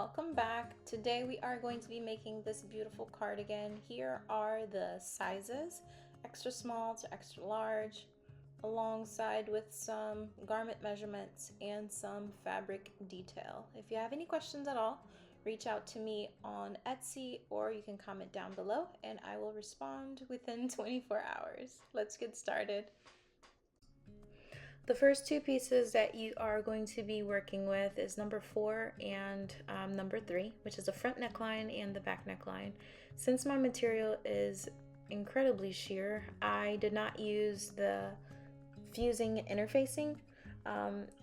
welcome back. Today we are going to be making this beautiful cardigan. Here are the sizes, extra small to extra large, alongside with some garment measurements and some fabric detail. If you have any questions at all, reach out to me on Etsy or you can comment down below and I will respond within 24 hours. Let's get started. The first two pieces that you are going to be working with is number 4 and number 3, which is the front neckline and the back neckline. Since my material is incredibly sheer, I did not use the fusing interfacing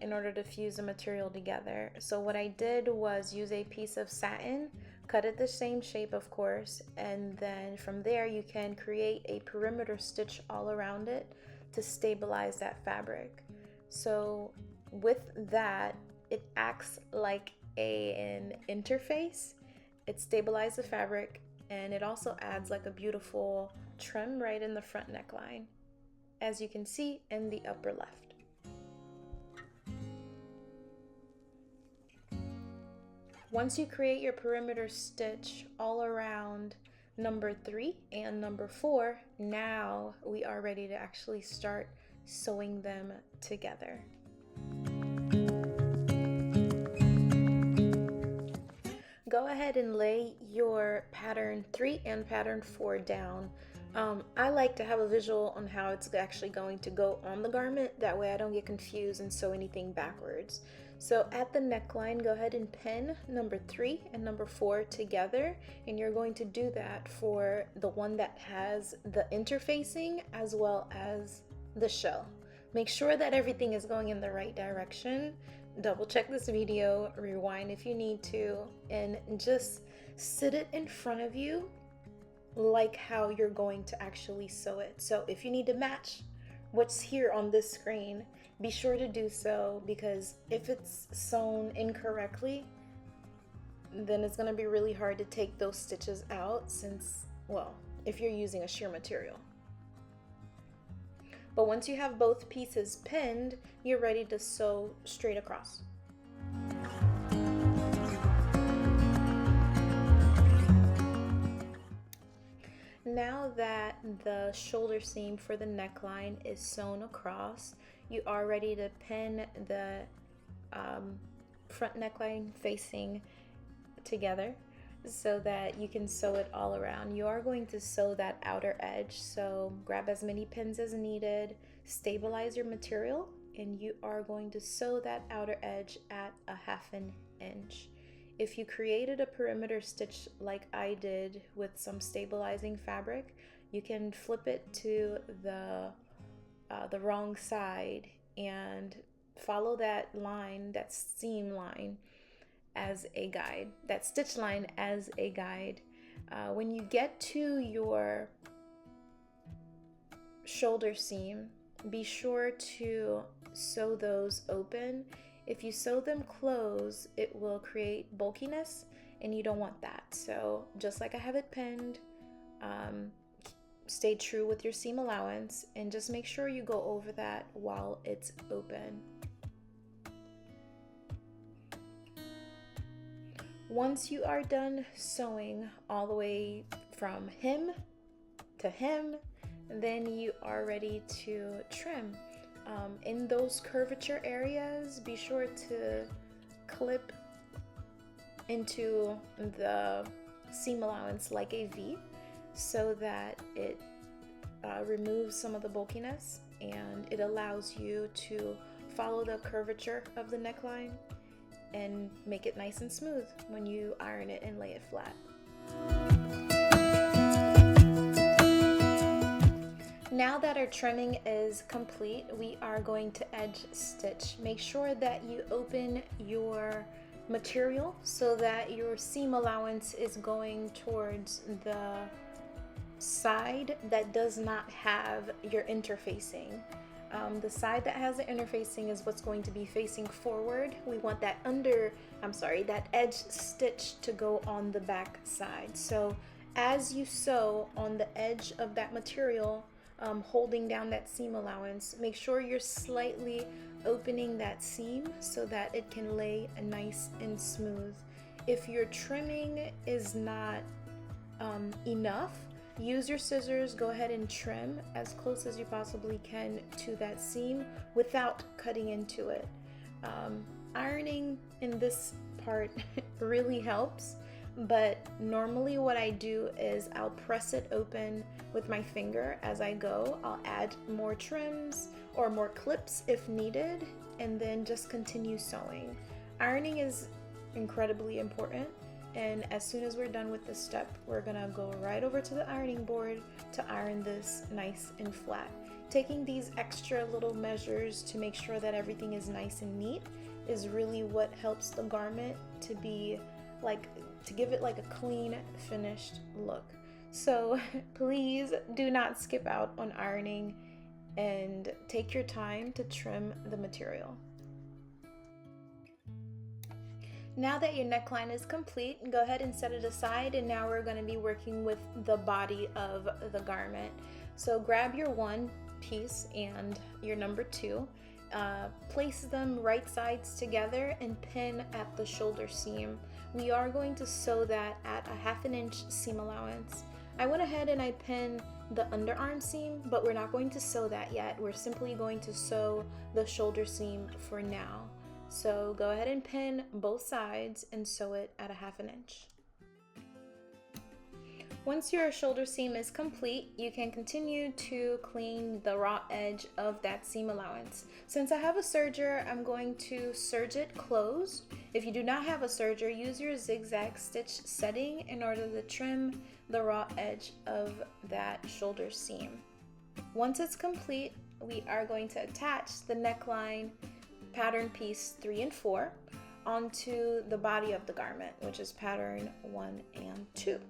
in order to fuse the material together. So what I did was use a piece of satin, cut it the same shape of course, and then from there you can create a perimeter stitch all around it to stabilize that fabric. So with that, it acts like an interface. It stabilizes the fabric and it also adds like a beautiful trim right in the front neckline, as you can see in the upper left. Once you create your perimeter stitch all around number 3 and number 4, now we are ready to actually start sewing them together. Go ahead and lay your pattern 3 and pattern 4 down. I like to have a visual on how it's actually going to go on the garment. That way I don't get confused and sew anything backwards. So at the neckline, go ahead and pin number 3 and number 4 together, and you're going to do that for the one that has the interfacing as well as the shell. Make sure that everything is going in the right direction. Double check this video, rewind if you need to, and just sit it in front of you like how you're going to actually sew it. So if you need to match what's here on this screen, be sure to do so, because if it's sewn incorrectly, then it's going to be really hard to take those stitches out, since, well, if you're using a sheer material. But once you have both pieces pinned, you're ready to sew straight across. Now that the shoulder seam for the neckline is sewn across, you are ready to pin the front neckline facing together so that you can sew it all around. You are going to sew that outer edge, so grab as many pins as needed, stabilize your material, and you are going to sew that outer edge at a 1/2 inch. If you created a perimeter stitch like I did with some stabilizing fabric, you can flip it to the wrong side and follow that line, that seam line, as a guide, that stitch line as a guide. When you get to your shoulder seam, be sure to sew those open. If you sew them closed, it will create bulkiness and you don't want that. So just like I have it pinned, stay true with your seam allowance and just make sure you go over that while it's open. Once you are done sewing all the way from hem to hem, then you are ready to trim. In those curvature areas, be sure to clip into the seam allowance like a V so that it removes some of the bulkiness and it allows you to follow the curvature of the neckline and make it nice and smooth when you iron it and lay it flat. Now that our trimming is complete, we are going to edge stitch. Make sure that you open your material so that your seam allowance is going towards the side that does not have your interfacing. The side that has the interfacing is what's going to be facing forward. We want that that edge stitch to go on the back side. So as you sew on the edge of that material, holding down that seam allowance, make sure you're slightly opening that seam so that it can lay nice and smooth. If your trimming is not enough, use your scissors, go ahead and trim as close as you possibly can to that seam without cutting into it. Ironing in this part really helps, but normally what I do is I'll press it open with my finger as I go. I'll add more trims or more clips if needed, and then just continue sewing. Ironing is incredibly important, and as soon as we're done with this step, we're gonna go right over to the ironing board to iron this nice and flat. Taking these extra little measures to make sure that everything is nice and neat is really what helps the garment to be like, to give it like a clean, finished look. So please do not skip out on ironing and take your time to trim the material. Now that your neckline is complete, go ahead and set it aside, and now we're going to be working with the body of the garment. So grab your one piece and your number two, place them right sides together and pin at the shoulder seam. We are going to sew that at a 1/2 inch seam allowance. I went ahead and I pinned the underarm seam, but we're not going to sew that yet. We're simply going to sew the shoulder seam for now. So go ahead and pin both sides and sew it at a 1/2 inch. Once your shoulder seam is complete, you can continue to clean the raw edge of that seam allowance. Since I have a serger, I'm going to serge it closed. If you do not have a serger, use your zigzag stitch setting in order to trim the raw edge of that shoulder seam. Once it's complete, we are going to attach the neckline pattern piece 3 and 4 onto the body of the garment, which is pattern 1 and 2.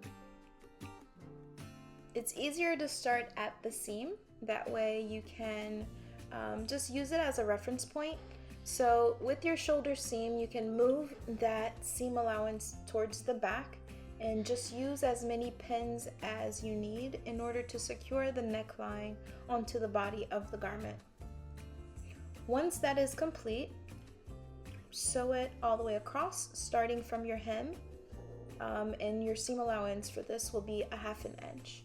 It's easier to start at the seam, that way you can just use it as a reference point. So with your shoulder seam, you can move that seam allowance towards the back and just use as many pins as you need in order to secure the neckline onto the body of the garment. Once that is complete, sew it all the way across, starting from your hem, and your seam allowance for this will be a 1/2 inch.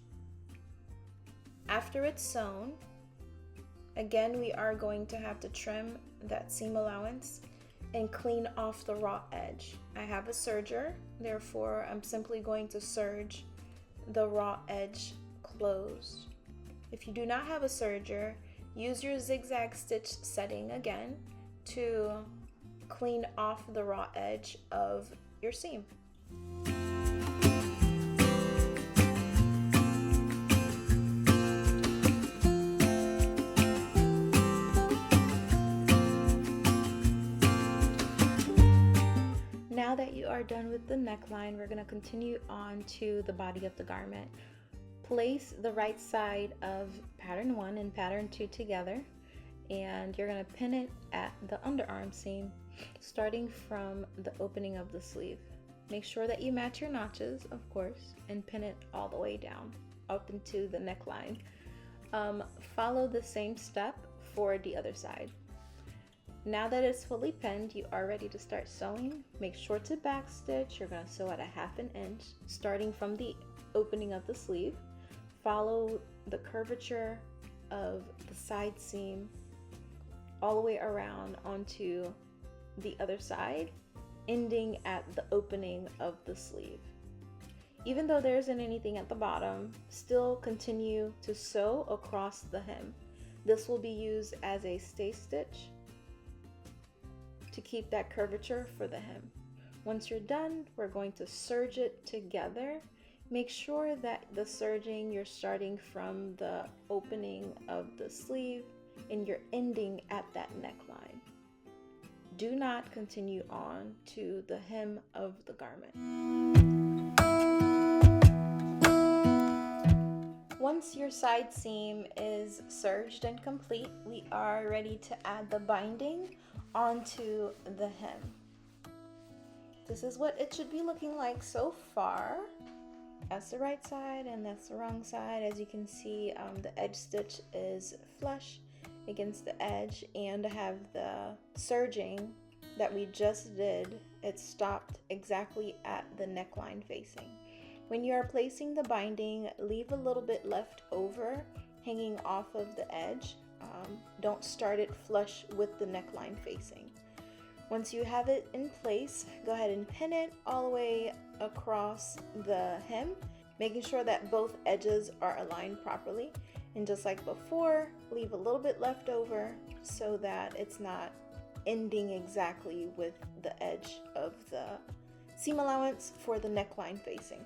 After it's sewn, again, we are going to have to trim that seam allowance and clean off the raw edge. I have a serger, therefore I'm simply going to serge the raw edge closed. If you do not have a serger, use your zigzag stitch setting again to clean off the raw edge of your seam. Now that you are done with the neckline, we're going to continue on to the body of the garment. Place the right side of pattern 1 and pattern 2 together, and you're going to pin it at the underarm seam, starting from the opening of the sleeve. Make sure that you match your notches, of course, and pin it all the way down up into the neckline. Follow the same step for the other side. Now that it's fully pinned, you are ready to start sewing. Make sure to back stitch. You're going to sew at a 1/2 inch, starting from the opening of the sleeve. Follow the curvature of the side seam all the way around onto the other side, ending at the opening of the sleeve. Even though there isn't anything at the bottom, still continue to sew across the hem. This will be used as a stay stitch to keep that curvature for the hem. Once you're done, we're going to serge it together. Make sure that the serging, you're starting from the opening of the sleeve and you're ending at that neckline. Do not continue on to the hem of the garment. Once your side seam is serged and complete, we are ready to add the binding onto the hem. This is what it should be looking like so far. That's the right side and that's the wrong side. As you can see, the edge stitch is flush against the edge, and I have the serging that we just did it stopped exactly at the neckline facing. When you are placing the binding, leave a little bit left over hanging off of the edge. Don't start it flush with the neckline facing. Once you have it in place, go ahead and pin it all the way across the hem, making sure that both edges are aligned properly. And just like before, leave a little bit left over so that it's not ending exactly with the edge of the seam allowance for the neckline facing.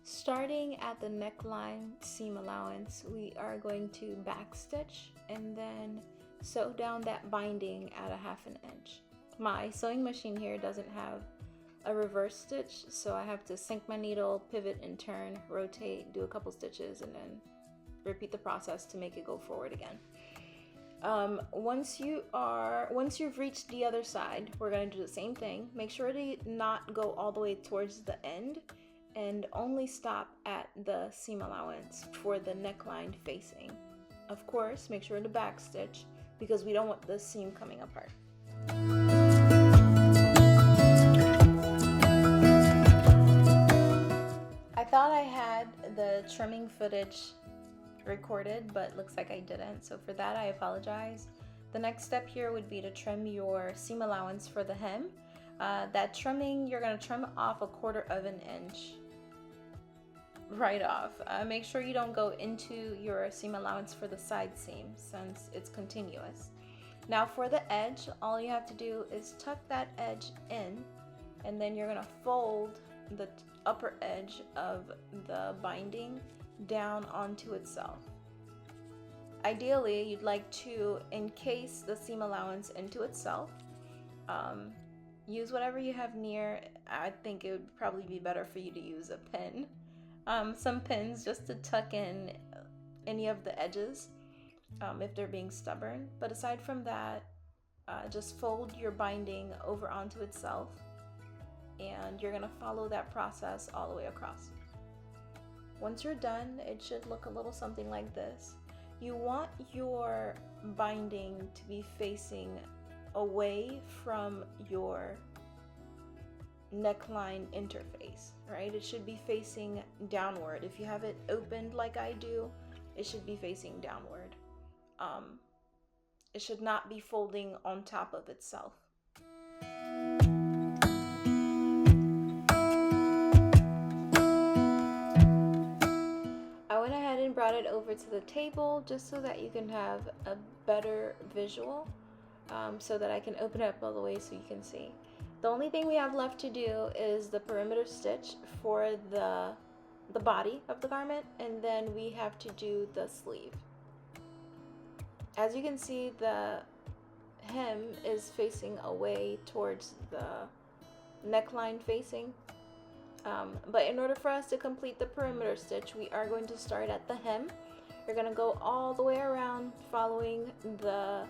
Starting at the neckline seam allowance, we are going to backstitch and then sew down that binding at 1/2 inch. My sewing machine here doesn't have a reverse stitch, so I have to sink my needle, pivot and turn, rotate, do a couple stitches, and then repeat the process to make it go forward again. Once you've reached the other side, we're going to do the same thing. Make sure to not go all the way towards the end and only stop at the seam allowance for the neckline facing. Of course, make sure to backstitch because we don't want the seam coming apart. I thought I had the trimming footage recorded, but looks like I didn't, so for that I apologize. The next step here would be to trim your seam allowance for the hem. That trimming, you're going to trim off 1/4 inch right off. Make sure you don't go into your seam allowance for the side seam since it's continuous. Now for the edge, all you have to do is tuck that edge in, and then you're going to fold the upper edge of the binding down onto itself. Ideally, you'd like to encase the seam allowance into itself. Use whatever you have near. I think it would probably be better for you to use a pin. Some pins just to tuck in any of the edges if they're being stubborn. But aside from that, just fold your binding over onto itself, and you're going to follow that process all the way across. Once you're done, it should look a little something like this. You want your binding to be facing away from your neckline interface, right? It should be facing downward. If you have it opened like I do, it should be facing downward. It should not be folding on top of itself. I went ahead and brought it over to the table just so that you can have a better visual, so that I can open it up all the way so you can see. The only thing we have left to do is the perimeter stitch for the body of the garment, and then we have to do the sleeve. As you can see, the hem is facing away towards the neckline facing. But in order for us to complete the perimeter stitch, we are going to start at the hem. You're going to go all the way around following the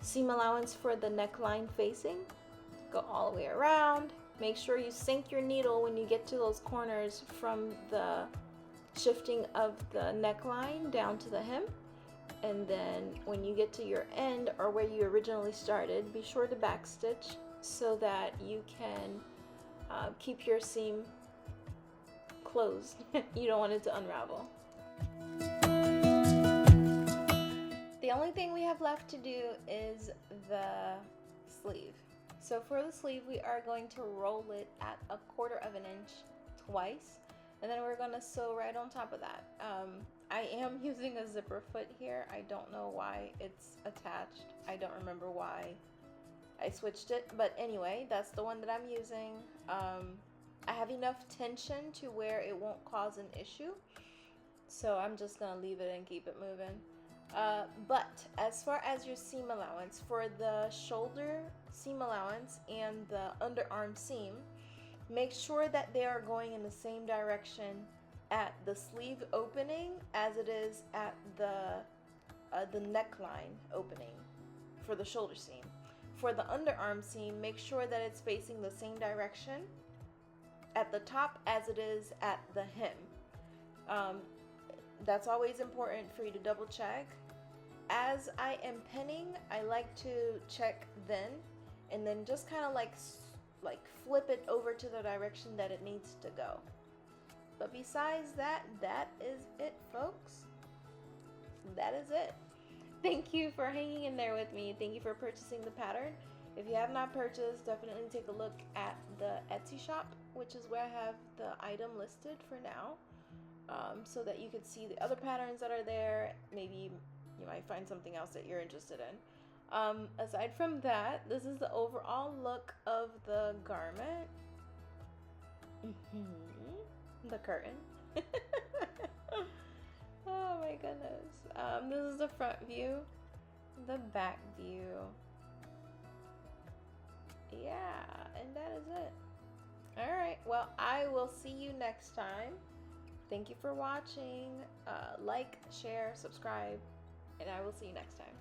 seam allowance for the neckline facing. Go all the way around. Make sure you sink your needle when you get to those corners from the shifting of the neckline down to the hem. And then when you get to your end, or where you originally started, be sure to backstitch so that you can keep your seam closed. You don't want it to unravel. The only thing we have left to do is the sleeve. So for the sleeve, we are going to roll it at 1/4 inch twice, and then we're going to sew right on top of that. I am using a zipper foot here. I don't know why it's attached. I don't remember why I switched it, but anyway, that's the one that I'm using. I have enough tension to where it won't cause an issue, so I'm just gonna leave it and keep it moving. But as far as your seam allowance, for the shoulder seam allowance and the underarm seam, make sure that they are going in the same direction at the sleeve opening as it is at the neckline opening for the shoulder seam. For the underarm seam, make sure that it's facing the same direction at the top as it is at the hem. That's always important for you to double check. as I am pinning, I like to check then, and then just kind of like flip it over to the direction that it needs to go. But besides that, that is it, folks. That is it. Thank you for hanging in there with me. Thank you for purchasing the pattern. If you have not purchased, definitely take a look at the Etsy shop, which is where I have the item listed for now, so that you can see the other patterns that are there. Maybe you might find something else that you're interested in. Aside from that, this is the overall look of the garment. The curtain. Oh my goodness. This is the front view, the back view. Yeah, and that is it. All right, well, I will see you next time. Thank you for watching. Like, share, subscribe, and I will see you next time.